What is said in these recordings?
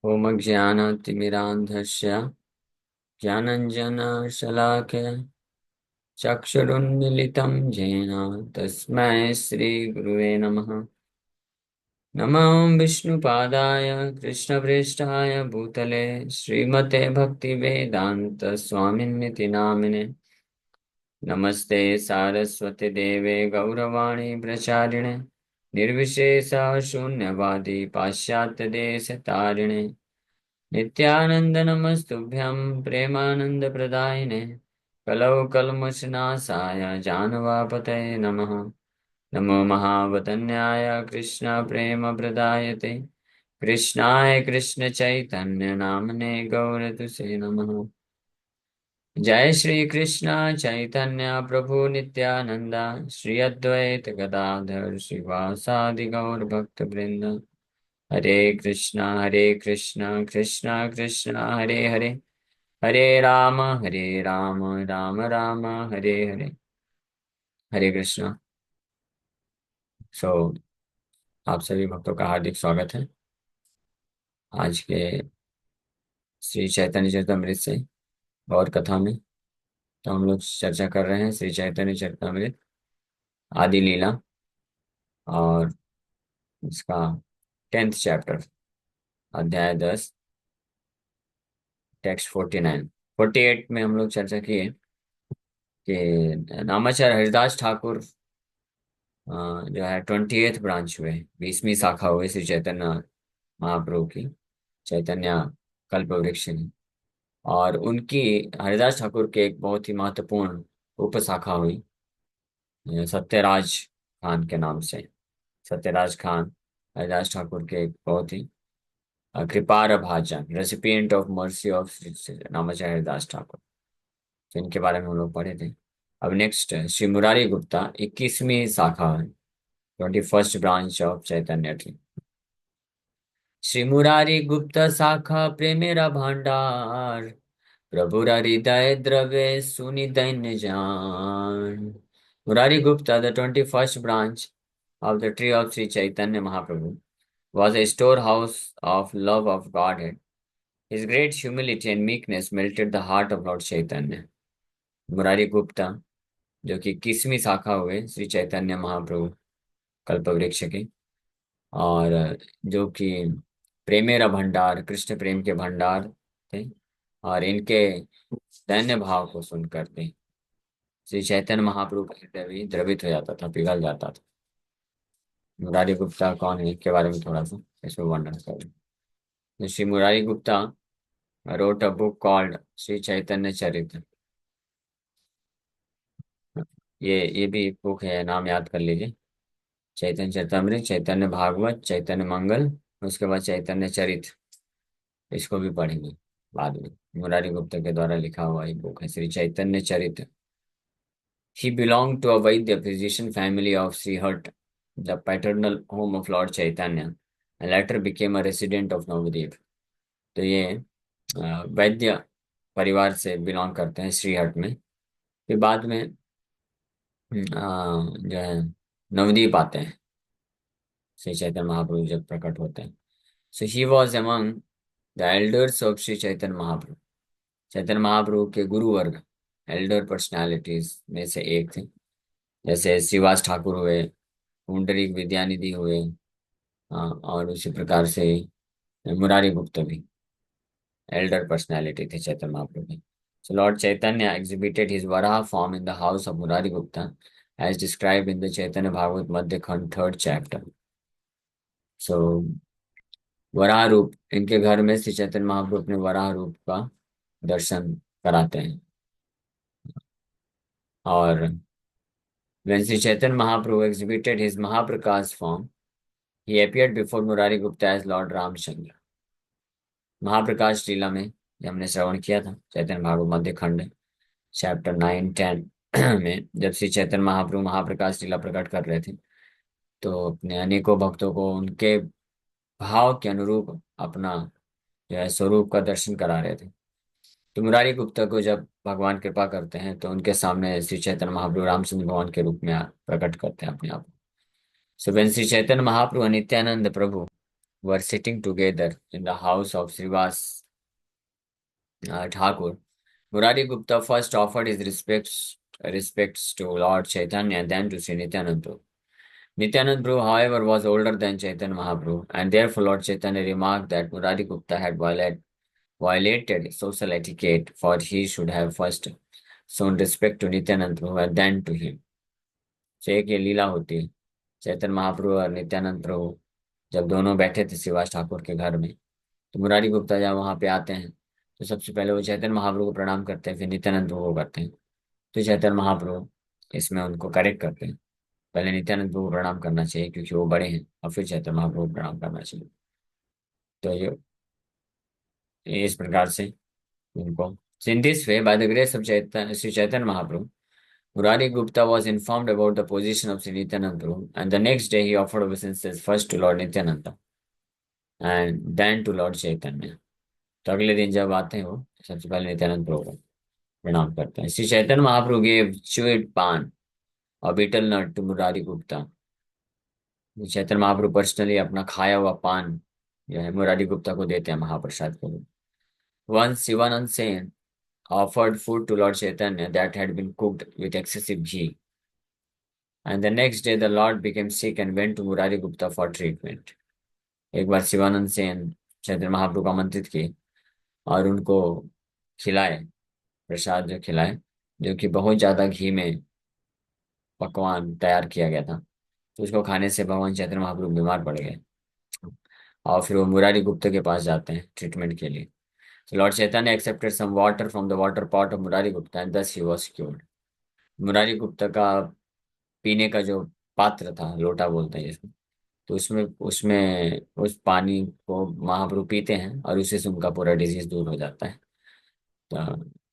ॐ ज्ञानातिमिरान्धस्य ज्ञानञ्जनशलाकया चक्षुरुन्मीलितं येन तस्मै श्रीगुरुवे नमः। नमो विष्णुपादाय कृष्णप्रेष्ठाय भूतले श्रीमते भक्तिवेदान्त स्वामिन्निति नामिने। नमस्ते सारस्वती देवे गौरवाणी प्रचारिणे निर्विशेष शून्यवादी पाश्चात्यदेशतारिणे नित्यानंद नमस्तुभ्यं प्रेमानंदप्रदायिने कलौ कल्मषनाशाय जानवापतये नमः। नमो महावदन्याय कृष्ण प्रेम प्रदायते कृष्णाय कृष्ण चैतन्य नामने गौरतुसे नमः। जय श्री कृष्ण चैतन्य प्रभु नित्यानंद श्री अद्वैत गदाधर श्रीवासादि गौर भक्त वृंद। हरे कृष्णा कृष्णा कृष्णा हरे हरे हरे राम राम राम हरे हरे। हरे कृष्णा। सो आप सभी भक्तों का हार्दिक स्वागत है आज के श्री चैतन्य चरितमृत से और कथा में। तो हम लोग चर्चा कर रहे हैं श्री चैतन्य चरितमृत आदि लीला और इसका 10th चैप्टर अध्याय 10 टेक्स्ट 48 में हम लोग चर्चा की है कि नामाचार्य हरिदास ठाकुर जो है 28th ब्रांच हुए, 20वीं शाखा हुई श्री चैतन्य महाप्रभु की, चैतन्य कल्प वृक्ष की। और उनकी हरिदास ठाकुर के एक बहुत ही महत्वपूर्ण उपशाखा हुई सत्यराज खान के नाम से। सत्यराज खान हरिदास ठाकुर के एक बहुत ही कृपार भाजन recipient of mercy of Namacharya Haridas Thakur, तो इनके बारे में हम लोग पढ़े थे। अब नेक्स्ट श्री मुरारी गुप्ता 21वीं शाखा है, 21st branch of Chaitanya tree. Shri Murari गुप्त शाखा प्रेमेरा भांडार प्रभुरा हृदय द्रव्य सुनि दैन्य जान। Murari Gupta the 21st branch of the tree of Sri Chaitanya Mahaprabhu was a storehouse of love of Godhead. His great humility and meekness melted the heart of Lord Chaitanya. Murari Gupta जो कि 21वीं शाखा हुए श्री चैतन्य महाप्रभु कल्प वृक्ष की, और जो कि प्रेमेरा भंडार कृष्ण प्रेम के भंडार थे, और इनके दैन्य भाव को सुनकर के श्री चैतन्य महाप्रभु का हृदय भी द्रवित हो जाता था, पिघल जाता था। मुरारी गुप्ता कौन है इसके बारे में थोड़ा सा इसमें वर्णन करें। Shri Murari Gupta wrote a book called Shri Chaitanya चरित। ये भी बुक है, नाम याद कर लीजिए। चैतन्य चरितमृत, चैतन्य भागवत, चैतन्य मंगल, उसके बाद चैतन्य चरित, इसको भी पढ़ेंगे बाद में। मुरारी गुप्ता के द्वारा लिखा हुआ एक बुक है श्री चैतन्य चरित। He belonged to a Vaidya physician family of Srihat, the paternal home of Lord Chaitanya, and later became a resident of Navadip. तो ये वैद्य परिवार से बिलोंग करते हैं श्रीहट में। फिर बाद में जो है नवदीप आते हैं, श्री चैतन्य महाप्रभु जब प्रकट होते हैं। So he was among the elders of Shri Chaitanya Mahaprabhu. Chaitanya Mahaprabhu के गुरु वर्ग, एल्डर पर्सनालिटीज में से एक थे। जैसे श्रीवास ठाकुर हुए, पुंडरीक विद्यानिधि हुए, और उसी प्रकार से मुरारी गुप्ता भी एल्डर पर्सनालिटी थे चैतन्य महाप्रभु में। So Lord Chaitanya exhibited his Varaha form in the house of Murari Gupta as described in the Chaitanya Bhagavat Madhya Khand 3rd chapter. So Varaha रूप, इनके घर में श्री चैतन्य महाप्रभु अपने वराह रूप का दर्शन कराते हैं। और when Sri Chaitanya Mahaprabhu exhibited his Mahaprakash form, he appeared before Murari Gupta as Lord Ramchandra. Mahaprakash लीला में जो हमने श्रवण किया था चैतन्य भागवत मध्य खंड चैप्टर 9-10 में, जब श्री चैतन्य महाप्रभु महाप्रकाश लीला प्रकट कर रहे थे तो अपने अनेकों भक्तों को उनके भाव के अनुरूप अपना जो है स्वरूप का दर्शन करा रहे थे। तो मुरारी गुप्ता को जब भगवान कृपा करते हैं तो उनके सामने श्री चैतन्य महाप्रभु रामचंद्र भगवान के रूप में प्रकट करते हैं अपने आप। So when Shri Chaitanya Mahaprabhu Nityanand Prabhu were sitting together in the house of Srivas Thakur, Murari Gupta first offered his respects to Lord Chaitanya, then to Sri Nityanand Prabhu. Nityanand Prabhu, however, was older than Chaitanya Mahaprabhu, and therefore Lord Chaitanya remarked that Murari Gupta had violated social etiquette, for he should have first shown respect to Nityanand Prabhu and then to him. तो एक ये लीला होती है। चैतन्य महाप्रभु और नित्यानंद प्रभु जब दोनों बैठे थे शिवाज ठाकुर के घर में, तो मुरारी गुप्ता जब वहां पे आते हैं तो सबसे पहले वो चैतन्य महाप्रभु को प्रणाम करते हैं, फिर नित्यानंद प्रभु को करते हैं। तो चैतन्य महाप्रभु इसमें उनको करेक्ट करते हैं, पहले नित्यानंद प्रभु को प्रणाम करना चाहिए क्योंकि वो बड़े हैं, और फिर चैतन्य महाप्रभु को प्रणाम करना चाहिए। तो ये इस प्रकार से उनको, so in this way, by the grace of Sri Chaitanya Mahaprabhu, Murari Gupta was informed about the position of Sri Nityananda Prabhu, and the next day he offered obeisances first to Lord Nityananda and then to Lord Chaitanya. तो अगले दिन जब आते हैं वो सबसे पहले नित्यानंद प्रभु को प्रणाम करते हैं। श्री चैतन्य महाप्रभु gave chewed pan or betel nut to Murari Gupta. Chaitanya Mahaprabhu personally अपना खाया हुआ पान जो है मुरारी गुप्ता को देते हैं महाप्रसाद के रूप। Once Sivanand Sen offered food to Lord Chaitanya that had been cooked with excessive ghee, and the next day the Lord became sick and went to Murari Gupta for treatment. एक बार शिवानंद सेन चैतन्य महाप्रभु को आमंत्रित किए और उनको खिलाए, प्रसाद जो खिलाए, जो कि बहुत ज्यादा घी में पकवान तैयार किया गया था, तो उसको खाने से भगवान चैतन्य महाप्रभु बीमार पड़ गए और फिर वो मुरारी गुप्ता के पास जाते हैं ट्रीटमेंट के लिए। So Lord Chaitanya accepted some water from the water pot of Murari Gupta and thus he was cured. Murari Gupta का पीने का जो पात्र था, लोटा बोलते हैं जिसमें, तो उसमें उसमें उस पानी को महाप्रभु पीते हैं और उसी से उनका पूरा डिजीज दूर हो जाता है।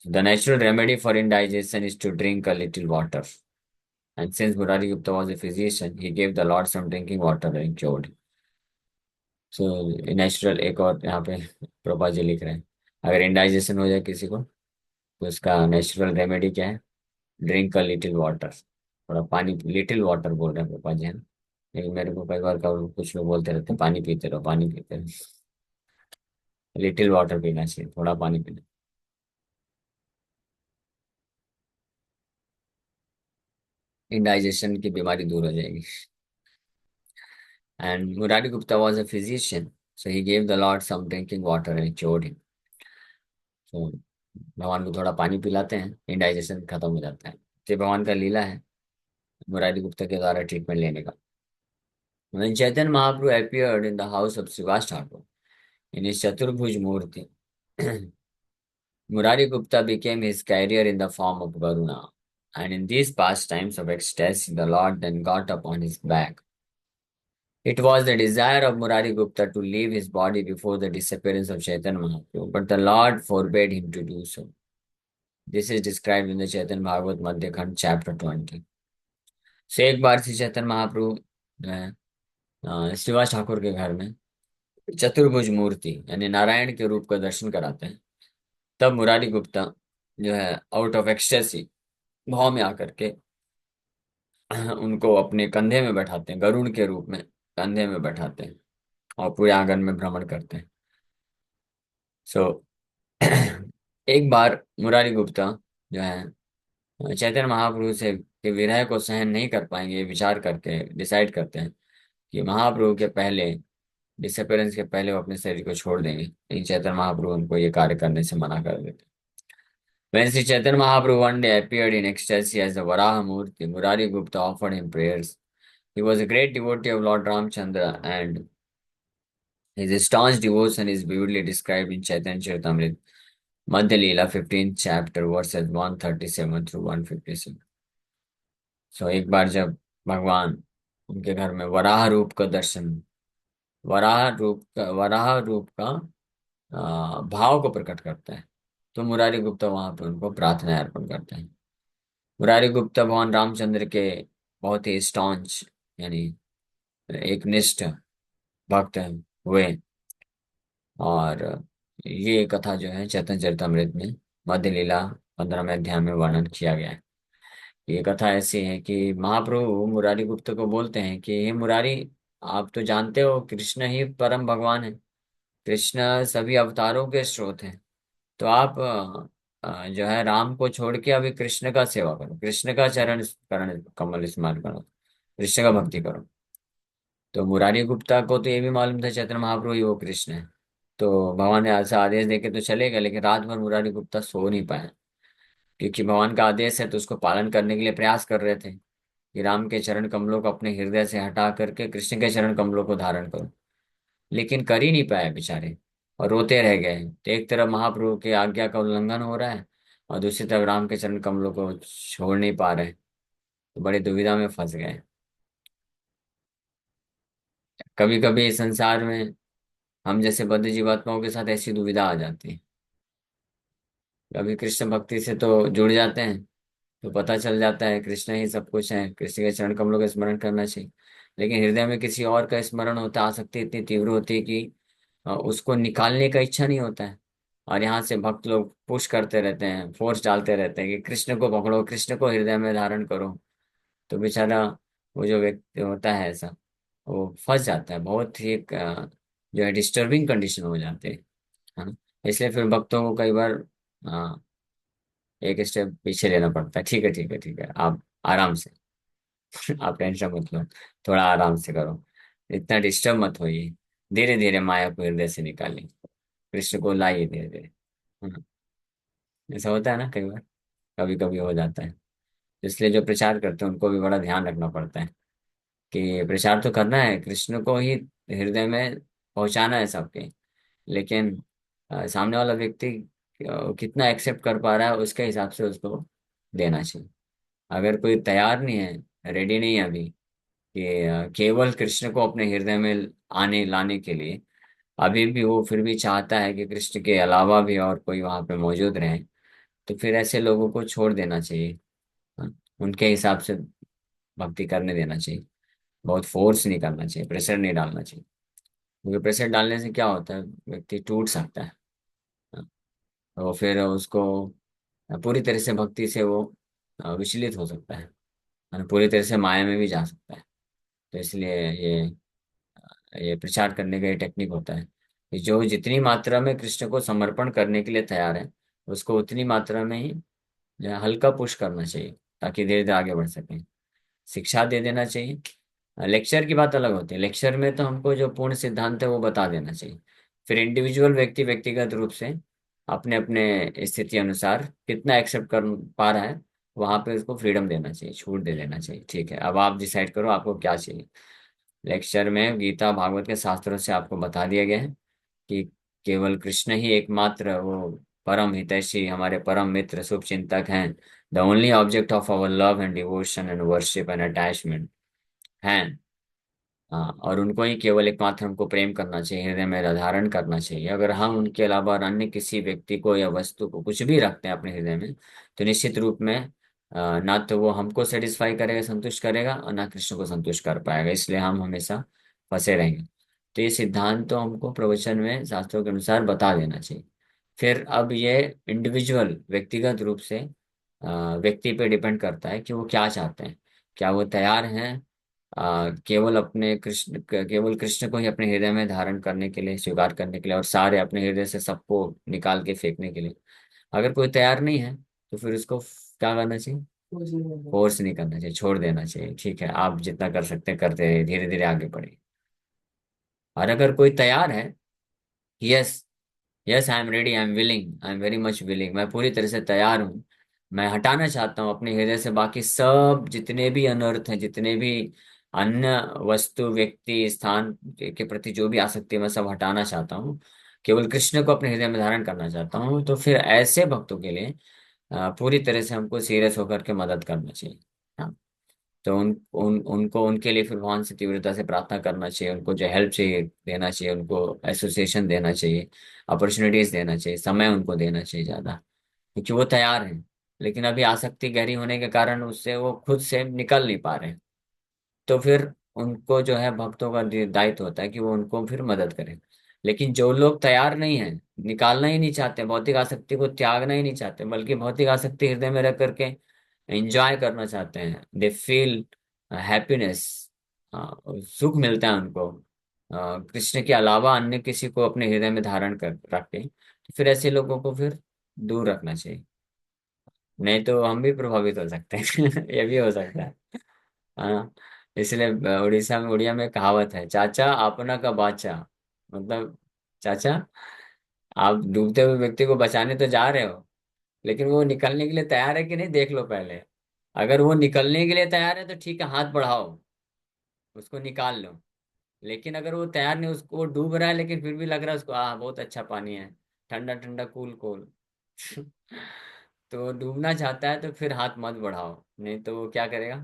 The natural remedy for indigestion is to drink a little water. And since Murari Gupta was a physician, he gave the Lord some drinking water and cured. So natural एक और यहाँ पे प्रभा जी लिख रहे हैं, अगर इंडाइजेशन हो जाए किसी को तो उसका नेचुरल रेमेडी क्या है? ड्रिंक अ लिटिल वाटर, थोड़ा पानी, लिटिल वाटर बोल रहे हैं पापा जी है ना, लेकिन मेरे को कई बार कुछ लोग बोलते रहते हैं पानी पीते रहो पानी पीते रहो, लिटिल वाटर पीना चाहिए, थोड़ा पानी पीना, इंडाइजेशन की बीमारी दूर हो जाएगी। And Murari Gupta was a physician, so he gave the Lord some drinking water and cured him. तो भगवान को थोड़ा पानी पिलाते हैं, इंडाइजेशन खत्म हो जाता है। ये भगवान का लीला है मुरारी गुप्ता के द्वारा ट्रीटमेंट लेने का। When Chaitanya Mahaprabhu appeared in the house of Srivas Thakur in his Chaturbhuj Murti, Murari Gupta became his carrier in the form of Varuna. And in these pastimes of ecstasy, the Lord then got upon his back. It was the desire of Murari Gupta to leave his body before the disappearance of Chaitanya Mahaprabhu, but the Lord forbade him to do so. This is described in the Chaitanya Bhagavat Madhya Khand, chapter 20. So एक बार श्री चैतन्य महाप्रभु जो है श्रीवास ठाकुर के घर में चतुर्भुज मूर्ति यानी नारायण के रूप का दर्शन कराते हैं। तब मुरारी गुप्ता जो है आउट ऑफ एक्सटेसी भाव में आकर के उनको अपने कंधे में बैठाते हैं, गरुड़ के रूप में कंधे में बैठाते हैं और पूरे आंगन में भ्रमण करते हैं। सो एक बार मुरारी गुप्ता जो है चैतन्य महाप्रभु से के विरह को सहन नहीं कर पाएंगे, विचार करके डिसाइड करते हैं कि महाप्रभु के पहले, डिसअपेरेंस के पहले वो अपने शरीर को छोड़ देंगे, लेकिन चैतन्य महाप्रभु उनको ये कार्य करने से मना कर देते हैं। When Sri Chaitanya Mahaprabhu one day appeared in ecstasy as the Varaha Murti, Murari Gupta offered him prayers. He was a great devotee of Lord Ramchandra, and his staunch devotion is vividly described in Chaitanya Charitamrita, Madhya Leela, 15th chapter, verses 137 through 156. So एक बार जब भगवान उनके घर में वराह रूप का भाव को प्रकट करता है, तो मुरारी गुप्ता वहां पे उनको प्रार्थना अर्पण करते हैं। मुरारी गुप्ता भगवान रामचंद्र के बहुत ही स्टॉन्च यानी एक निष्ठ भक्त हुए, और ये कथा जो है चैतन्य चरितमृत में मध्य लीला 15वें अध्याय में वर्णन किया गया है। ये कथा ऐसी है कि महाप्रभु मुरारी गुप्ता को बोलते हैं कि हे मुरारी, आप तो जानते हो कृष्ण ही परम भगवान है। कृष्ण सभी अवतारों के स्रोत हैं। तो आप जो है राम को छोड़ के अभी कृष्ण का सेवा करो, कृष्ण का चरण करण कमल स्मरण करो, कृष्ण का भक्ति करो। तो मुरारी गुप्ता को तो ये भी मालूम था चैतन्य महाप्रभु ही वो कृष्ण है। तो भगवान ने ऐसा आदेश देके तो चले गए, लेकिन रात भर मुरारी गुप्ता सो नहीं पाया, क्योंकि भगवान का आदेश है तो उसको पालन करने के लिए प्रयास कर रहे थे कि राम के चरण कमलों को अपने हृदय से हटा करके कृष्ण के चरण कमलों को धारण करो। लेकिन कर ही नहीं पाए बेचारे, और रोते रह गए। तो एक तरफ महाप्रभु के आज्ञा का उल्लंघन हो रहा है, और दूसरी तरफ राम के चरण कमलों को छोड़ नहीं पा रहे, तो बड़ी दुविधा में फंस गए। कभी कभी इस संसार में हम जैसे बद्ध जीवात्माओं के साथ ऐसी दुविधा आ जाती है। कभी कृष्ण भक्ति से तो जुड़ जाते हैं, तो पता चल जाता है कृष्ण ही सब कुछ है, कृष्ण के चरण कमलों का स्मरण करना चाहिए। लेकिन हृदय में किसी और का स्मरण होता, आसक्ति इतनी तीव्र होती है कि उसको निकालने का इच्छा नहीं होता है। और यहाँ से भक्त लोग पुश करते रहते हैं, फोर्स डालते रहते हैं कि कृष्ण को पकड़ो, कृष्ण को हृदय में धारण करो। तो बेचारा वो जो व्यक्ति होता है ऐसा, वो फंस जाता है, बहुत ही एक जो है डिस्टर्बिंग कंडीशन हो जाते हैं, है ना। इसलिए फिर भक्तों को कई बार एक स्टेप पीछे लेना पड़ता है। ठीक है, ठीक है, ठीक है, आप आराम से आप टेंशन मत लो, थोड़ा आराम से करो, इतना डिस्टर्ब मत होइए। धीरे धीरे माया को हृदय से निकालिए, कृष्ण को लाइए धीरे धीरे। हाँ, ऐसा होता है ना कई बार, कभी कभी हो जाता है। इसलिए जो प्रचार करते हैं उनको भी बड़ा ध्यान रखना पड़ता है कि प्रचार तो करना है, कृष्ण को ही हृदय में पहुंचाना है सबके। लेकिन सामने वाला व्यक्ति कितना एक्सेप्ट कर पा रहा है उसके हिसाब से उसको देना चाहिए। अगर कोई तैयार नहीं है, रेडी नहीं है अभी कि केवल कृष्ण को अपने हृदय में आने लाने के लिए, अभी भी वो फिर भी चाहता है कि कृष्ण के अलावा भी और कोई वहां पे मौजूद रहे, तो फिर ऐसे लोगों को छोड़ देना चाहिए। हाँ, उनके हिसाब से भक्ति करने देना चाहिए। बहुत फोर्स नहीं करना चाहिए, प्रेशर नहीं डालना चाहिए, क्योंकि प्रेशर डालने से क्या होता है, व्यक्ति टूट सकता है। हाँ, तो फिर उसको पूरी तरह से भक्ति से वो विचलित हो सकता है, और पूरी तरह से माया में भी जा सकता है। तो इसलिए ये प्रचार करने का ये टेक्निक होता है कि जो जितनी मात्रा में कृष्ण को समर्पण करने के लिए तैयार है, उसको उतनी मात्रा में ही जो है हल्का पुश करना चाहिए, ताकि धीरे धीरे आगे बढ़ सकें। शिक्षा दे देना चाहिए। लेक्चर की बात अलग होती है, लेक्चर में तो हमको जो पूर्ण सिद्धांत है वो बता देना चाहिए। फिर इंडिविजुअल व्यक्ति व्यक्तिगत रूप से अपने अपने स्थिति अनुसार कितना एक्सेप्ट कर पा रहा है, वहां पे उसको फ्रीडम देना चाहिए, छूट दे देना चाहिए। ठीक है, अब आप डिसाइड करो आपको क्या चाहिए। लेक्चर में गीता भागवत के शास्त्रों से आपको बता दिया गया है कि केवल कृष्ण ही एकमात्र वो परम हितैषी, हमारे परम मित्र, शुभ चिंतक हैं, the only object of our love and devotion and worship and attachment हैं। हाँ, और उनको ही केवल एकमात्र हमको प्रेम करना चाहिए, हृदय में धारण करना चाहिए। अगर हम उनके अलावा और अन्य किसी व्यक्ति को या वस्तु को कुछ भी रखते हैं अपने हृदय में, तो निश्चित रूप में ना तो वो हमको सेटिस्फाई करेगा, संतुष्ट करेगा, और ना कृष्ण को संतुष्ट कर पाएगा। इसलिए हम हमेशा फंसे रहेंगे। तो ये सिद्धांत तो हमको प्रवचन में शास्त्रों के अनुसार बता देना चाहिए। फिर अब ये इंडिविजुअल व्यक्तिगत रूप से व्यक्ति पे डिपेंड करता है कि वो क्या चाहते हैं। क्या वो तैयार हैं केवल अपने केवल कृष्ण को ही अपने हृदय में धारण करने के लिए, स्वीकार करने के लिए, और सारे अपने हृदय से सबको निकाल के फेंकने के लिए। अगर कोई तैयार नहीं है तो फिर उसको क्या करना चाहिए, फोर्स नहीं करना चाहिए, छोड़ देना चाहिए। ठीक है, आप जितना कर सकते हैं करते रहिए, धीरे धीरे आगे बढ़िए। और अगर कोई तैयार है, yes, yes I am ready, I am willing, I am very much willing, मैं पूरी तरह से तैयार हूँ, मैं हटाना चाहता हूँ अपने हृदय से बाकी सब जितने भी अनर्थ हैं, जितने भी अन्य वस्तु, व्यक्ति, स्थान के प्रति जो भी आसक्ति है, मैं सब हटाना चाहता हूँ, केवल कृष्ण को अपने हृदय में धारण करना चाहता हूँ। तो फिर ऐसे भक्तों के लिए पूरी तरह से हमको सीरियस होकर के मदद करना चाहिए। हाँ, तो उनको उनके लिए फिर भगवान से तीव्रता से प्रार्थना करना चाहिए, उनको जो हेल्प चाहिए देना चाहिए, उनको एसोसिएशन देना चाहिए, अपॉर्चुनिटीज देना चाहिए, समय उनको देना चाहिए ज़्यादा, क्योंकि वो तैयार हैं। लेकिन अभी आसक्ति गहरी होने के कारण उससे वो खुद से निकल नहीं पा रहे हैं। तो फिर उनको जो है भक्तों का दायित्व होता है कि वो उनको फिर मदद करें। लेकिन जो लोग तैयार नहीं हैं, निकालना ही नहीं चाहते, भौतिक आसक्ति को त्यागना ही नहीं चाहते, बल्कि भौतिक आसक्ति हृदय में रख करके एंजॉय करना चाहते हैं, दे फील हैप्पीनेस सुख मिलता है उनको कृष्ण के अलावा अन्य किसी को अपने हृदय में धारण कर रखे, तो फिर ऐसे लोगों को फिर दूर रखना चाहिए। नहीं तो हम भी प्रभावित हो सकते हैं। ये भी हो सकता है। हाँ, इसलिए उड़ीसा में, उड़िया में कहावत है, चाचा आपना का बाचा। मतलब चाचा, आप डूबते हुए व्यक्ति को बचाने तो जा रहे हो, लेकिन वो निकलने के लिए तैयार है कि नहीं देख लो पहले। अगर वो निकलने के लिए तैयार है तो ठीक है, हाथ बढ़ाओ, उसको निकाल लो। लेकिन अगर वो तैयार नहीं, उसको वो डूब रहा है लेकिन फिर भी लग रहा है उसको, बहुत अच्छा पानी है, ठंडा ठंडा कूल कूल। तो वो डूबना चाहता है तो फिर हाथ मत बढ़ाओ, नहीं तो वो क्या करेगा,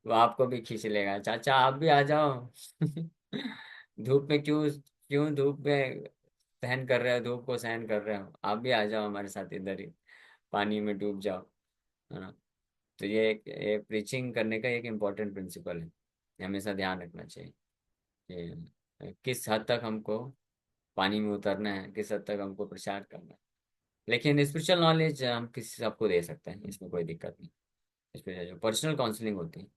वो आपको भी खींच लेगा, चाचा आप भी आ जाओ। धूप में क्यों, क्यों धूप में सहन कर रहे हो, धूप को सहन कर रहे हो, आप भी आ जाओ हमारे साथ इधर ही, पानी में डूब जाओ, है ना। तो ये प्रीचिंग करने का एक इम्पोर्टेंट प्रिंसिपल है, ये हमेशा ध्यान रखना चाहिए कि किस हद तक हमको पानी में उतरना है, किस हद तक हमको प्रचार करना है। लेकिन स्पिरिचुअल नॉलेज हम किसी सबको दे सकते हैं, इसमें कोई दिक्कत नहीं। इसमें जो पर्सनल काउंसलिंग होती है,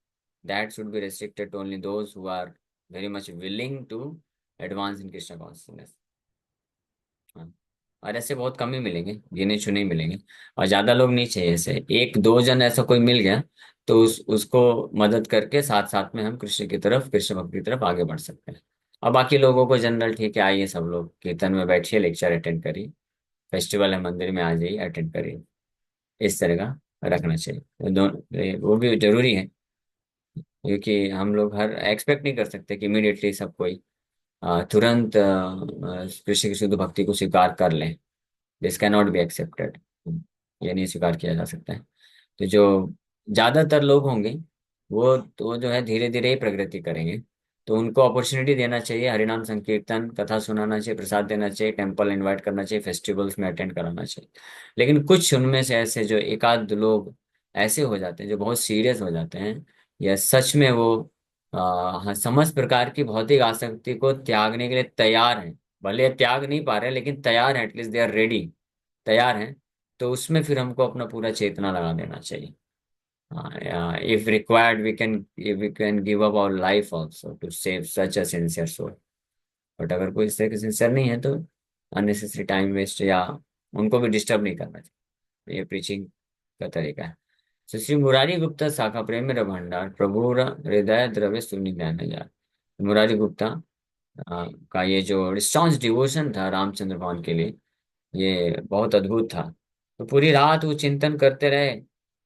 that should be restricted to only those who are very much willing to advance in Krishna consciousness. हाँ, और ऐसे बहुत कम ही मिलेंगे, गिने चुने ही मिलेंगे, और ज्यादा लोग नहीं चाहिए। ऐसे एक दो जन ऐसा कोई मिल गया तो उसको मदद करके साथ साथ में हम कृष्ण की तरफ, कृष्ण भक्ति की तरफ आगे बढ़ सकते हैं। और बाकी लोगों को जनरल, ठीक है आइए सब लोग कीर्तन में बैठिए, लेक्चर अटेंड करिए, फेस्टिवल है मंदिर में आ जाइए अटेंड करिए, इस तरह का रखना चाहिए। वो भी जरूरी है, क्योंकि हम लोग हर एक्सपेक्ट नहीं कर सकते कि इमीडिएटली सब कोई तुरंत कृष्ण की शुद्ध भक्ति को स्वीकार कर लें। This can not be accepted, ये नहीं स्वीकार किया जा सकता है। तो जो ज्यादातर लोग होंगे वो तो जो है धीरे धीरे ही प्रगति करेंगे, तो उनको अपॉर्चुनिटी देना चाहिए, हरिनाम संकीर्तन कथा सुनाना चाहिए, प्रसाद देना चाहिए, टेम्पल इनवाइट करना चाहिए, फेस्टिवल्स में अटेंड कराना चाहिए। लेकिन कुछ उनमें से ऐसे जो एक आध दो लोग ऐसे हो जाते हैं जो बहुत सीरियस हो जाते हैं, या सच में वो समस्त प्रकार की भौतिक आसक्ति को त्यागने के लिए तैयार हैं, भले त्याग नहीं पा रहे लेकिन तैयार हैं, एटलीस्ट दे आर रेडी, तैयार हैं, तो उसमें फिर हमको अपना पूरा चेतना लगा देना चाहिए। If required we can give up our life also to save such a sincere soul. But अगर कोई इस तरह के सिंसियर नहीं है तो अननेसेसरी टाइम वेस्ट, या उनको भी डिस्टर्ब नहीं करना चाहिए। ये प्रीचिंग का तरीका है। तो श्री मुरारी गुप्ता शाखा प्रेम भंडार प्रभु हृदय द्रव्य सुनि ध्यान जा। मुरारी गुप्ता का ये जो रिस्टॉन्स डिवोशन था रामचंद्र भगवान के लिए, ये बहुत अद्भुत था। तो पूरी रात वो चिंतन करते रहे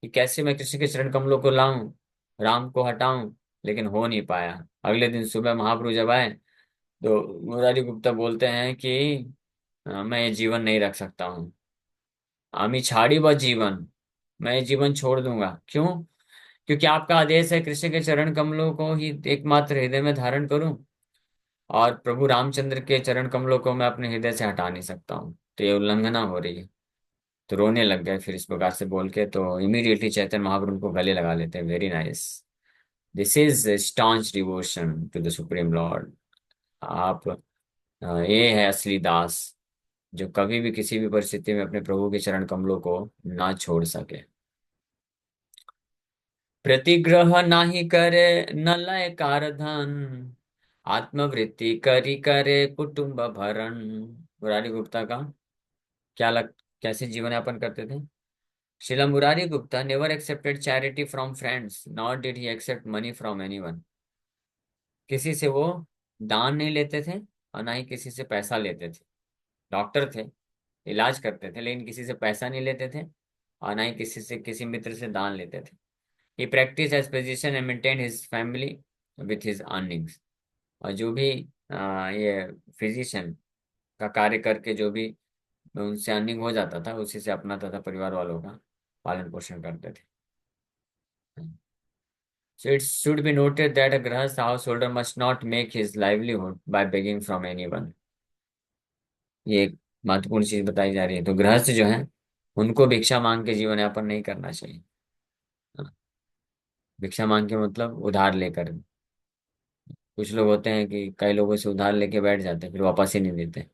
कि कैसे मैं कृष्ण के चरण कमलों को लाऊं, राम को हटाऊं, लेकिन हो नहीं पाया। अगले दिन सुबह महाप्रभु जब आए तो मुरारी गुप्ता बोलते हैं कि मैं ये जीवन नहीं रख सकता हूँ, आमी छाड़ी व जीवन, मैं ये जीवन छोड़ दूंगा। क्यों? क्योंकि आपका आदेश है कृष्ण के चरण कमलों को ही एकमात्र हृदय में धारण करूं, और प्रभु रामचंद्र के चरण कमलों को मैं अपने हृदय से हटा नहीं सकता हूँ, तो ये उल्लंघना हो रही है। तो रोने लग गए फिर इस प्रकार से बोल के, तो इमीडिएटली चैतन्य महाप्रभु को गले लगा लेते हैं, very nice, this is staunch devotion to the supreme lord. आप ये है असली दास, जो कभी भी किसी भी परिस्थिति में अपने प्रभु के चरण कमलों को ना छोड़ सके। प्रतिग्रह नाही करे न लय कारधन, आत्मवृत्ति करी करे कुटुंब भरण। मुरारी गुप्ता का क्या लग कैसे जीवन यापन करते थे? Srila Murari Gupta never accepted charity from friends, nor did he accept money from anyone. किसी से वो दान नहीं लेते थे और ना ही किसी से पैसा लेते थे। डॉक्टर थे, इलाज करते थे, लेकिन किसी से पैसा नहीं लेते थे और ना ही किसी से, किसी मित्र से दान लेते थे। He practiced his position and maintained his family with his earnings. और जो भी ये फिजिशियन का कार्य करके जो भी उनसे अर्निंग हो जाता था, उसी से अपना तथा परिवार वालों का पालन पोषण करते थे। So it should be noted that a Grahast householder must not make his livelihood by begging from anyone. ये एक महत्वपूर्ण चीज बताई जा रही है। तो गृहस्थ जो है उनको भिक्षा मांग के जीवन यापन नहीं करना चाहिए। हाँ, भिक्षा मांग के मतलब उधार लेकर। कुछ लोग होते हैं कि कई लोगों से उधार लेके बैठ जाते हैं फिर वापस ही नहीं देते।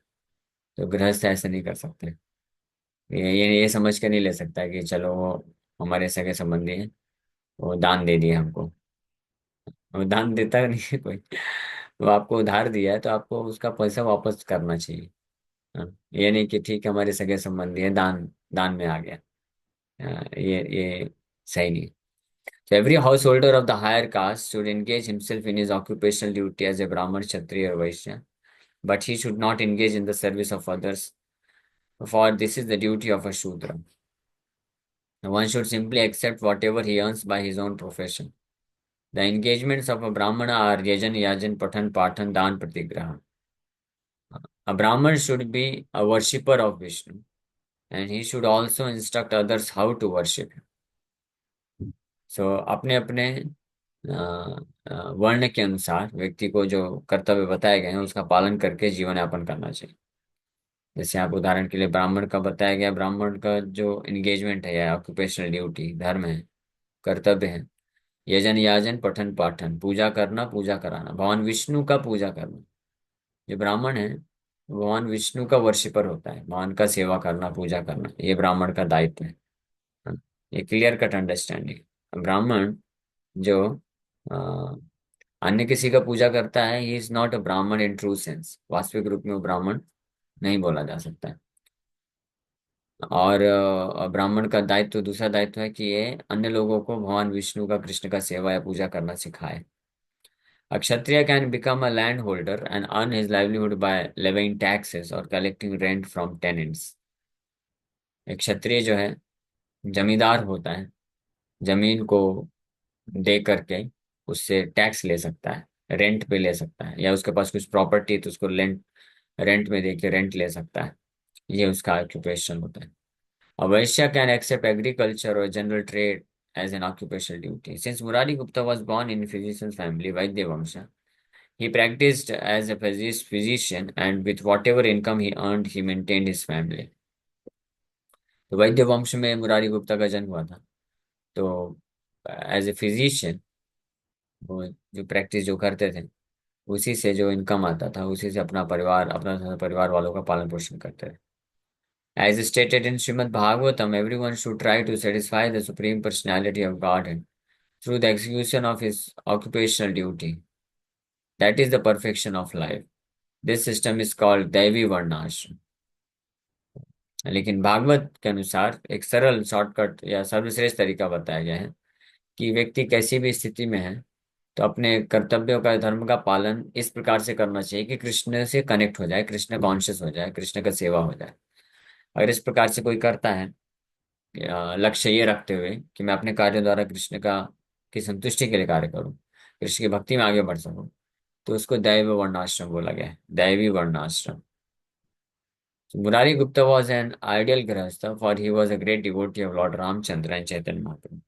तो गृहस्थ ऐसे नहीं कर सकते। ये समझ के नहीं ले सकता कि चलो वो हमारे सगे संबंधी हैं, वो दान दे दिए हमको। वो दान देता नहीं है कोई। वो आपको उधार दिया है तो आपको उसका पैसा वापस करना चाहिए। हाँ, ये नहीं कि ठीक है हमारे सगे संबंधी है, दान दान में आ गया। ये सही नहीं। So every householder of the higher caste should engage himself in his occupational duty as a Brahman, Kshatriya, or Vaishya, but he should not engage in the service of others, for this is the duty of a Shudra. One should simply accept whatever he earns by his own profession. The engagements of a Brahmana are Yajan, Yajan, Pathan, Pathan, Dan, Pratigraha. A Brahman should be a worshipper of Vishnu, and he should also instruct others how to worship him. So अपने अपने वर्ण के अनुसार व्यक्ति को जो कर्तव्य बताए गए हैं उसका पालन करके जीवन यापन करना चाहिए। जैसे आप उदाहरण के लिए ब्राह्मण का बताया गया, ब्राह्मण का जो एंगेजमेंट है या ऑक्यूपेशनल ड्यूटी धर्म है, कर्तव्य है, यजन याजन पठन पाठन, पूजा करना पूजा कराना, भगवान विष्णु का पूजा करना। जो ब्राह्मण है भगवान विष्णु का वर्शिपर होता है, भगवान का सेवा करना पूजा करना ये ब्राह्मण का दायित्व है। हाँ, ये क्लियर कट अंडरस्टैंडिंग। ब्राह्मण जो अ, अन्य किसी का पूजा करता है, ही इज नॉट अ ब्राह्मण इन ट्रू सेंस, वास्तविक रूप में वो ब्राह्मण नहीं बोला जा सकता है। और ब्राह्मण का दायित्व, दूसरा दायित्व है कि ये अन्य लोगों को भगवान विष्णु का, कृष्ण का सेवा या पूजा करना सिखाए। A Kshatriya can become a landholder and earn his livelihood by levying taxes or collecting rent from tenants. एक क्षत्रिय जो है जमींदार होता है, जमीन को दे करके उससे टैक्स ले सकता है, रेंट पे ले सकता है, या उसके पास कुछ प्रॉपर्टी है तो उसको रेंट रेंट में दे के रेंट ले सकता है। ये उसका ऑक्यूपेशन होता है। A Vaishya can accept agriculture or general trade as an occupational duty. Since Murari Gupta was born in a physician's family, Vaidya Vamsha, he practiced as a physician and with whatever income he earned, he maintained his family. तो वैद्य वंश में मुरारी गुप्ता का जन्म हुआ था। तो as a physician वो जो प्रैक्टिस जो करते थे, उसी से जो इनकम आता था उसी से अपना परिवार, अपना परिवार वालों का पालन पोषण करते थे। As stated in Srimad Bhagavatam, everyone should try to satisfy the Supreme Personality of Godhead through the execution of his occupational duty. That is the perfection of life. This system is called Daivi Varnashram. लेकिन भागवत के अनुसार एक सरल shortcut या सर्वश्रेष्ठ तरीका बताया गया है कि व्यक्ति कैसी भी स्थिति में है तो अपने कर्तव्यों का, धर्म का पालन इस प्रकार से करना चाहिए कि कृष्ण से कनेक्ट हो जाए, कृष्ण कॉन्शियस हो जाए, कृष्ण का सेवा हो जाए। अगर इस प्रकार से कोई करता है लक्ष्य ये रखते हुए कि मैं अपने कार्यों द्वारा कृष्ण का की संतुष्टि के लिए कार्य करूं, कृष्ण की भक्ति में आगे बढ़ सकूं, तो उसको दैव वर्णाश्रम बोला गया है, दैवी वर्णाश्रम। So, Murari Gupta was an ideal grahastha, for he was a great devotee of Lord Ramchandra and Chaitanya Mahaprabhu.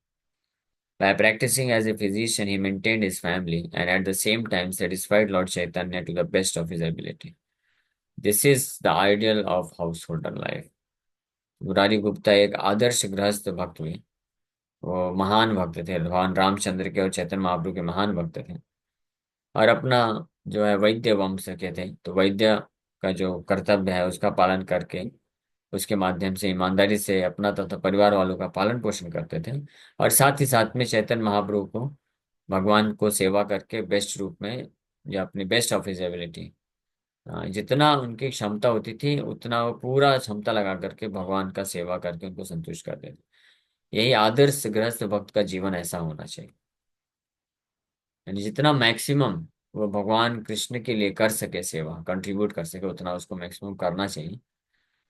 By practicing as a physician, he maintained his family and at the same time satisfied Lord Chaitanya to the best of his ability. This is the ideal of householder life. Murari Gupta एक आदर्श गृहस्थ भक्त हुए। वो महान भक्त थे, भगवान रामचंद्र के और चैतन्य महाप्रभु के महान भक्त थे। और अपना जो है वैद्य वंश के थे, तो वैद्य का जो कर्तव्य है उसका पालन करके उसके माध्यम से ईमानदारी से अपना तथा परिवार वालों का पालन पोषण करते थे। और साथ ही साथ में चैतन्य महाप्रभु को, भगवान को सेवा करके बेस्ट रूप में या अपनी बेस्ट ऑफ हिज एबिलिटी, जितना उनकी क्षमता होती थी उतना वो पूरा क्षमता लगा करके भगवान का सेवा करके उनको संतुष्ट करते थे। यही आदर्श गृहस्थ भक्त का जीवन ऐसा होना चाहिए। यानी जितना मैक्सिमम वो भगवान कृष्ण के लिए कर सके, सेवा कंट्रीब्यूट कर सके, उतना उसको मैक्सिमम करना चाहिए।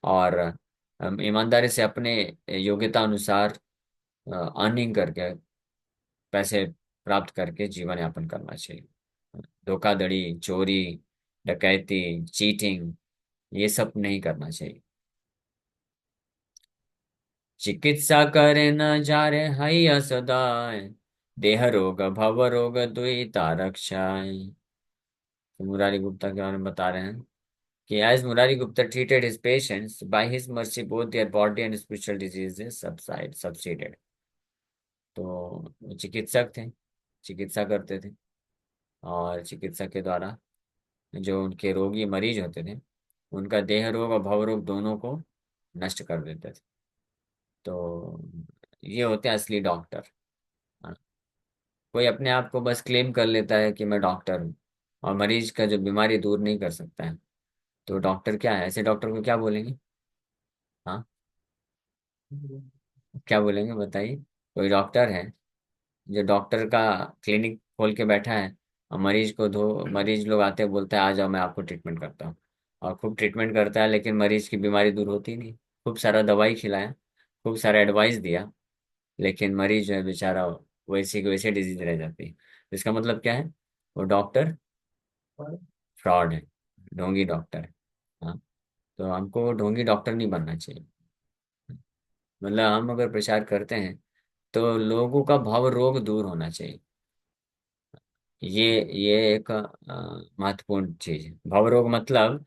और ईमानदारी से अपने योग्यता अनुसार अर्निंग करके, पैसे प्राप्त करके जीवन यापन करना चाहिए। धोखाधड़ी, चोरी, डकैती, चीटिंग, ये सब नहीं करना चाहिए। चिकित्सा करे न जारे हैया सदाय, देह रोग भव रोग दुईता रक्षाय। तो मुरारी गुप्ता के बारे में बता रहे हैं कि as Murari Gupta treated his patients, by his mercy both their body and spiritual diseases subsided. तो वो चिकित्सक थे, चिकित्सा करते थे, और चिकित्सा के द्वारा जो उनके रोगी मरीज होते थे उनका देह रोग और भव रोग दोनों को नष्ट कर देते थे। तो ये होते हैं असली डॉक्टर। हाँ। कोई अपने आप को बस क्लेम कर लेता है कि मैं डॉक्टर हूँ, और मरीज का जो बीमारी दूर नहीं कर सकता है, तो डॉक्टर क्या है? ऐसे डॉक्टर को क्या बोलेंगे? हाँ, क्या बोलेंगे बताइए? कोई डॉक्टर है जो डॉक्टर का क्लिनिक खोल के बैठा है, और मरीज लोग आते हैं, बोलते हैं आ जाओ मैं आपको ट्रीटमेंट करता हूँ, और खूब ट्रीटमेंट करता है, लेकिन मरीज की बीमारी दूर होती नहीं। खूब सारा दवाई खिलाया, खूब सारा एडवाइस दिया, लेकिन मरीज जो है बेचारा वैसे की वैसे डिजीज रह जाती है। तो इसका मतलब क्या है? वो डॉक्टर फ्रॉड है, ढोंगी डॉक्टर है। हाँ, तो हमको ढोंगी डॉक्टर नहीं बनना चाहिए। मतलब हम अगर प्रचार करते हैं तो लोगों का भाव रोग दूर होना चाहिए। ये ये एक महत्वपूर्ण चीज है। भव रोग मतलब,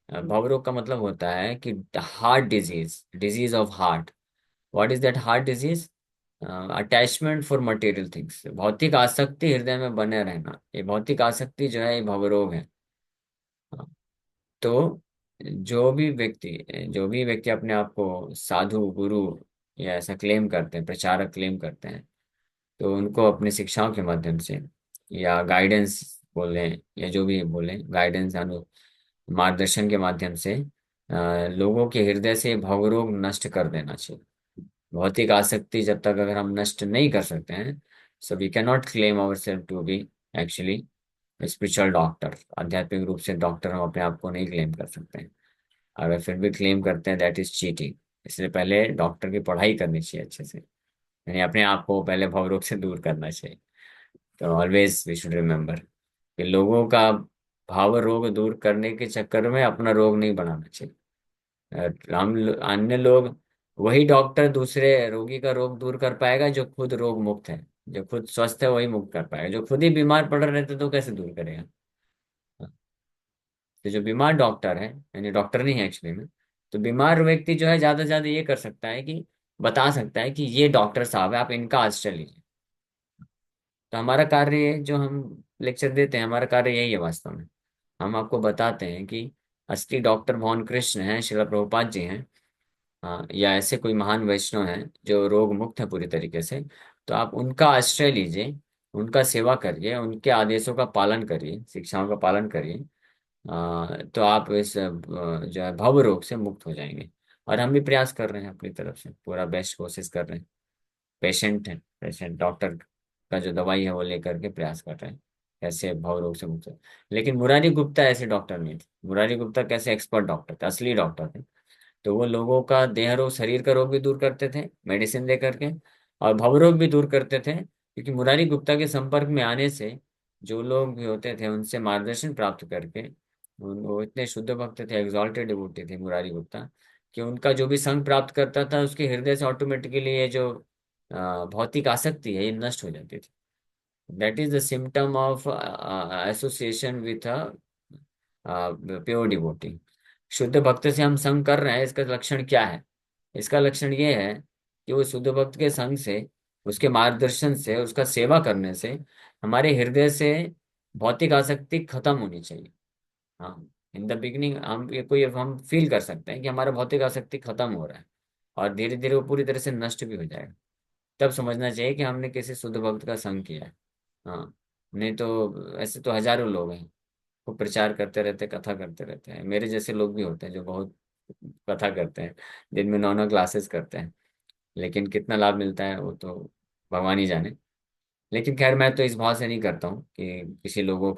भव रोग का मतलब होता है कि heart disease, disease of heart. What is that heart disease? Attachment for material things, भौतिक आसक्ति हृदय में बने रहना, ये भौतिक आसक्ति जो है ये भव रोग है। हाँ, तो जो भी व्यक्ति अपने आप को साधु गुरु या ऐसा क्लेम करते हैं, प्रचारक क्लेम करते हैं, तो उनको अपनी शिक्षाओं के माध्यम से या गाइडेंस बोलें, या जो भी बोलें, गाइडेंस अनु मार्गदर्शन के माध्यम से लोगों के हृदय से भवरोग नष्ट कर देना चाहिए। भौतिक आसक्ति जब तक अगर हम नष्ट नहीं कर सकते हैं, so we can not claim our self to be actually spiritual doctor. आध्यात्मिक रूप से डॉक्टर हम अपने आप को नहीं क्लेम कर सकते हैं। अगर फिर भी क्लेम करते हैं, दैट इज चीटिंग। इसलिए पहले डॉक्टर की पढ़ाई करनी चाहिए अच्छे से, यानी अपने आप को पहले भवरोग से दूर करना चाहिए। तो ऑलवेज वी शुड रिमेम्बर कि लोगों का भाव रोग दूर करने के चक्कर में अपना रोग नहीं बढ़ाना चाहिए। अन्य लोग, वही डॉक्टर दूसरे रोगी का रोग दूर कर पाएगा जो खुद रोग मुक्त है। जो खुद स्वस्थ है वही मुक्त कर पाएगा, जो खुद ही बीमार पड़ रहे थे तो कैसे दूर करेगा? तो जो बीमार डॉक्टर है, यानी डॉक्टर नहीं है एक्चुअली में, तो बीमार व्यक्ति जो है ज्यादा से ज्यादा ये कर सकता है कि बता सकता है कि ये डॉक्टर साहब है, आप इनका आश्रय लीजिए। तो हमारा कार्य जो हम लेक्चर देते हैं, हमारा कार्य यही है वास्तव में। हम आपको बताते हैं कि असली डॉक्टर भगवान कृष्ण हैं, शिला प्रभुपाद जी हैं। हाँ, या ऐसे कोई महान वैष्णव हैं जो रोग मुक्त है पूरी तरीके से, तो आप उनका आश्रय लीजिए, उनका सेवा करिए, उनके आदेशों का पालन करिए, शिक्षाओं का पालन करिए। तो आप इस जो है भव रोग से मुक्त हो जाएंगे। और हम भी प्रयास कर रहे हैं अपनी तरफ से, पूरा बेस्ट कोशिश कर रहे हैं। पेशेंट है, पेशेंट डॉक्टर का जो दवाई है वो लेकर के प्रयास कर रहे हैं कैसे भव रोग से मुक्त हो। लेकिन मुरारी गुप्ता ऐसे डॉक्टर नहीं थे। मुरारी गुप्ता कैसे एक्सपर्ट डॉक्टर थे, असली डॉक्टर थे। तो वो लोगों का देह रोग, शरीर का रोग भी दूर करते थे मेडिसिन दे करके, और भव रोग भी दूर करते थे, क्योंकि मुरारी गुप्ता के संपर्क में आने से जो लोग भी होते थे उनसे मार्गदर्शन प्राप्त करके, वो इतने शुद्ध भक्त थे, एग्जॉल्टेड डिवोटी थे मुरारी गुप्ता, कि उनका जो भी संग प्राप्त करता था उसके हृदय से ऑटोमेटिकली ये जो भौतिक आसक्ति है ये नष्ट हो जाती थी। That is the symptom of association with pure devotee. शुद्ध भक्त से हम संग कर रहे हैं, इसका लक्षण क्या है? इसका लक्षण ये है कि वो शुद्ध भक्त के संग से, उसके मार्गदर्शन से, उसका सेवा करने से हमारे हृदय से भौतिक आसक्ति खत्म होनी चाहिए। हाँ, इन द बिगिनिंग हम फील कर सकते हैं कि हमारा भौतिक आसक्ति खत्म हो रहा है, और धीरे धीरे वो पूरी तरह से नष्ट भी हो जाएगा। तब समझना चाहिए कि हमने किसी शुद्ध भक्त का संग किया है। हाँ, नहीं तो ऐसे तो हजारों लोग हैं, वो प्रचार करते रहते, कथा करते रहते हैं। मेरे जैसे लोग भी होते हैं जो बहुत कथा करते हैं, दिन में 9 9 क्लासेस करते हैं, लेकिन कितना लाभ मिलता है वो तो भगवान ही जाने। लेकिन खैर, मैं तो इस भाव से नहीं करता हूँ कि किसी लोगों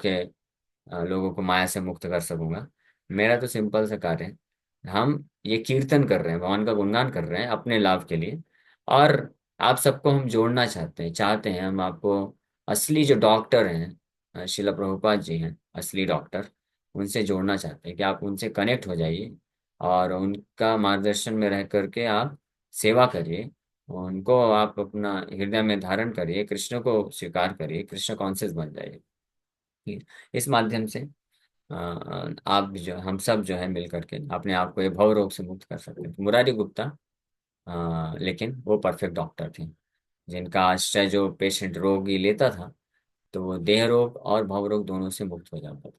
को माया से मुक्त कर सकूंगा। मेरा तो सिंपल सा कार्य है, हम ये कीर्तन कर रहे हैं, भगवान का गुणगान कर रहे हैं अपने लाभ के लिए। और आप सबको हम जोड़ना चाहते हैं हम आपको, असली जो डॉक्टर हैं, शिला प्रभुपाद जी हैं असली डॉक्टर, उनसे जोड़ना चाहते हैं कि आप उनसे कनेक्ट हो जाइए, और उनका मार्गदर्शन में रह करके आप सेवा करिए, उनको आप अपना हृदय में धारण करिए, कृष्ण को स्वीकार करिए, कृष्ण कॉन्शियस बन जाइए। इस माध्यम से आप जो, हम सब जो है मिल करके अपने आप को ये भव रोग से मुक्त कर सकते हैं। तो मुरारी गुप्ता, लेकिन वो परफेक्ट डॉक्टर थे, जिनका आश्रय जो पेशेंट रोगी लेता था, तो वो देह रोग और भव रोग दोनों से मुक्त हो जाता था।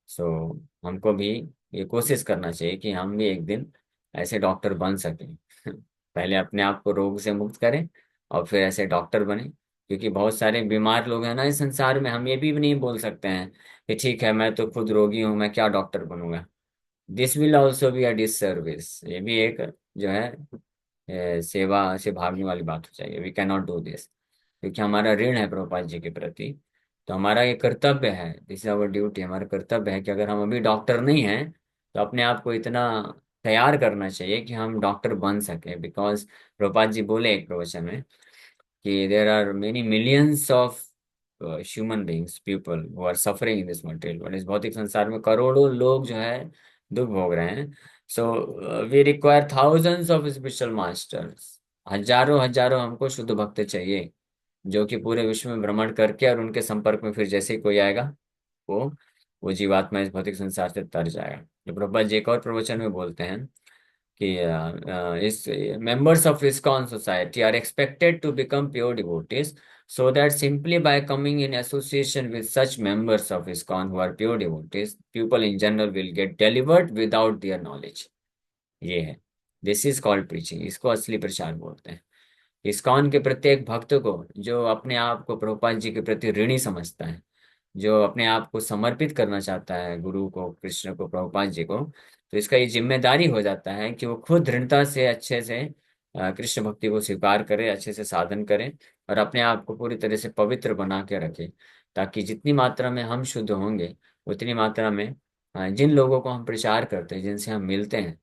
सो हमको भी ये कोशिश करना चाहिए कि हम भी एक दिन ऐसे डॉक्टर बन सकें। पहले अपने आप को रोग से मुक्त करें, और फिर ऐसे डॉक्टर बने क्योंकि बहुत सारे बीमार लोग हैं ना इस संसार में, हम ये भी नहीं बोल सकते हैं कि ठीक है मैं तो खुद रोगी हूँ, मैं क्या डॉक्टर बनूंगा। This will also be a disservice, ये भी एक जो है सेवा से भागने वाली बात हो जाएगी। We can not do this, क्योंकि हमारा ऋण है प्रभुपाद जी के प्रति। तो हमारा ये कर्तव्य है, दिस इज आवर ड्यूटी, हमारा कर्तव्य है कि अगर हम अभी डॉक्टर नहीं हैं तो अपने आप को इतना तैयार करना चाहिए कि हम डॉक्टर बन सके। बिकॉज प्रभुपाद जी बोले एक प्रवचन में कि there are many millions of human beings people who are suffering in this material world. इस भौतिक संसार में करोड़ों लोग जो है दुख भोग रहे हैं। So we require thousands of spiritual masters, हजारों हजारों हमको शुद्ध भक्त चाहिए, जो कि पूरे विश्व में भ्रमण करके और उनके संपर्क में फिर जैसे ही कोई आएगा वो वो जीवात्मा इस भौतिक संसार से तर जाएगा। जो प्रभुपाद जी एक और प्रवचन में बोलते हैं कि इस members of ISKCON society are expected to become pure devotees, so that simply by coming in association with such members of ISKCON who are pure devotees, people in general will get delivered without their knowledge। ये है, this is called preaching, इसको असली प्रचार बोलते हैं। ISKCON के प्रत्येक भक्त को, जो अपने आप को प्रभुपाद जी के प्रति ऋणी समझता है, जो अपने आप को समर्पित करना चाहता है गुरु को, कृष्ण को, प्रभुपाद जी को, तो इसका ये जिम्मेदारी हो जाता है कि वो खुद दृढ़ता से अच्छे से कृष्ण भक्ति को स्वीकार करे, अच्छे से साधन करे और अपने आप को पूरी तरह से पवित्र बना के रखे, ताकि जितनी मात्रा में हम शुद्ध होंगे उतनी मात्रा में जिन लोगों को हम प्रचार करते हैं, जिनसे हम मिलते हैं,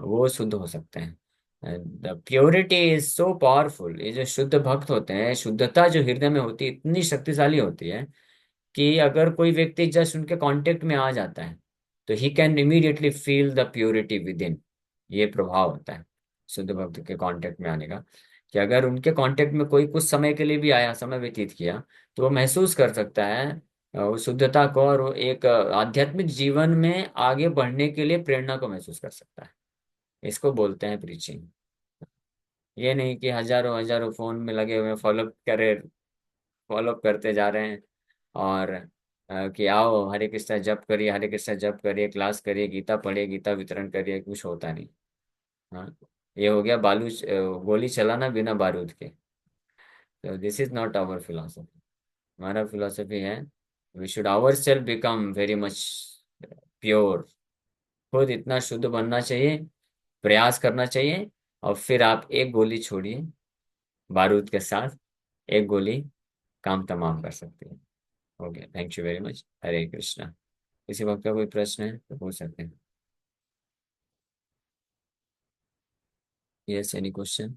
वो शुद्ध हो सकते हैं। The purity is so powerful. ये जो शुद्ध भक्त होते हैं, शुद्धता जो हृदय में होती है इतनी शक्तिशाली होती है कि अगर कोई व्यक्ति जस्ट उनके कांटेक्ट में आ जाता है तो he can immediately feel the purity with in. ये प्रभाव होता है शुद्ध भक्त के कांटेक्ट में आने का, कि अगर उनके कांटेक्ट में कोई कुछ समय के लिए भी आया, समय व्यतीत किया, तो वो महसूस कर सकता है उस शुद्धता को, और वो एक आध्यात्मिक जीवन में आगे बढ़ने के लिए प्रेरणा को महसूस कर सकता है। इसको बोलते हैं प्रीचिंग। ये नहीं कि हजारों हजारों फोन में लगे हुए फॉलो करते जा रहे हैं, और कि आओ हरे कृष्णा जप करिए, हरे कृष्णा जप करिए, क्लास करिए, गीता पढ़िए, गीता वितरण करिए, कुछ होता नहीं। हाँ, ये हो गया गोली चलाना बिना बारूद के। तो this is not our philosophy. हमारा फिलोसफी है we should our self become very much pure. खुद इतना शुद्ध बनना चाहिए, प्रयास करना चाहिए, और फिर आप एक गोली छोड़िए, बारूद के साथ एक गोली काम तमाम कर सकती है। Okay, thank you very much. Hare Krishna. किसी वक्त का कोई प्रश्न है तो पूछ सकते हैं। Yes, any question.